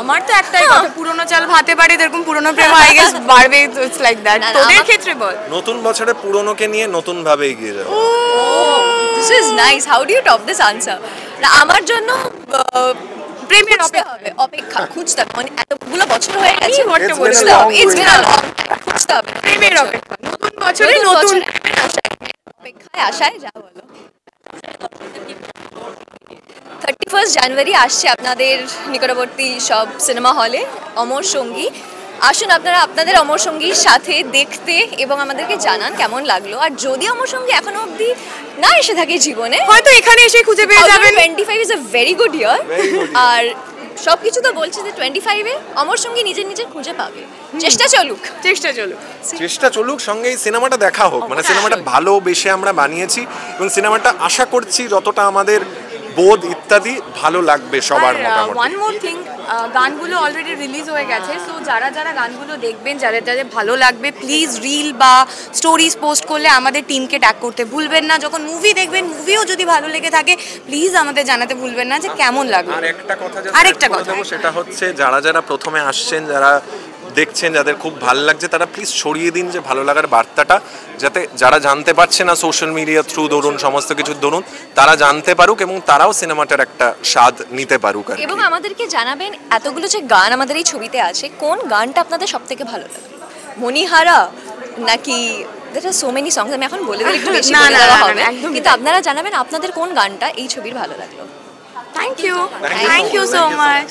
আমার তো একটাই কথা, পুরনো চাল ভাতে পারে, এরকম পুরনো প্রেম আই গেস বাড়বে, ইটস লাইক দ্যাট। তোদের ক্ষেত্রে বল। নতুন বছরে পুরনোকে নিয়ে নতুন ভাবে এগিয়ে যাও। This is nice, how do you top this answer? না আমার জন্য প্রেমের অপেক্ষা খুঁজতে হবে, মানে এতগুলো বছর হয়ে গেছে, খুঁজতে হবে, খুঁজতে হবে প্রেমের অপেক্ষা, নতুন বছরে নতুন অপেক্ষায় আশায় যা বলো। 31 জানুয়ারি আসছে আপনাদের নিকটবর্তী সব সিনেমা হলে অমর সঙ্গী। আসুন আপনারা আপনাদের অমর সঙ্গীর সাথে দেখতে এবং আমাদেরকে জানান কেমন লাগলো। আর যদি অমর সঙ্গী এখনো অবধি না এসে থাকে জীবনে, হয়তো এখানে এসে খুঁজে পেয়ে যাবেন। 25 ইজ আ ভেরি গুড ইয়ার। আর সবকিছু তো বলছে যে 25-এ অমর সঙ্গী নিজে নিজে খুঁজে পাবে। চেষ্টা চলুক, সঙ্গে এই সিনেমাটা দেখা হোক, মানে সিনেমাটা ভালোবেসে আমরা বানিয়েছি এবং সিনেমাটা আশা করছি যতটা আমাদের বোধ ইত্যাদি ভালো লাগবে সবার মোটামুটি। ওয়ান মোর থিং, গানগুলো অলরেডি রিলিজ হয়ে গেছে, সো যারা যারা গানগুলো দেখবেন, যাদের যাদের ভালো লাগবে, প্লিজ রিল বা স্টোরিজ পোস্ট করলে আমাদের টিমকে ট্যাগ করতে ভুলবেন না। যখন মুভি দেখবেন, মুভিও যদি ভালো লেগে থাকে, প্লিজ আমাদের জানাতে ভুলবেন না যে কেমন লাগলো। আরেকটা কথা সেটা হচ্ছে, যারা যারা প্রথমে আসছেন, যারা দেখছেন, যাদের খুব ভালো লাগছে, তারা প্লিজ ছড়িয়ে দিন যে ভালো লাগার বার্তাটা, যাতে যারা জানতে পারছে না সোশ্যাল মিডিয়া থ্রু ধরুন, সমস্ত কিছুর ধরুন, তারা জানতে পারুক এবং তারাও সিনেমাটার একটা স্বাদ নিতে পারুক। এবং আমাদেরকে জানাবেন এতগুলো যে গান আমাদের এই ছবিতে আছে, কোন গানটা আপনাদের সব থেকে ভালো লাগে? মণিহারা নাকি there are so many songs, আমি এখন বলে দিলে একটু বেশি বলে দেওয়া হবে, কিন্তু আপনারা জানাবেন আপনাদের কোন গানটা এই ছবির ভালো লাগলো। Thank you so much.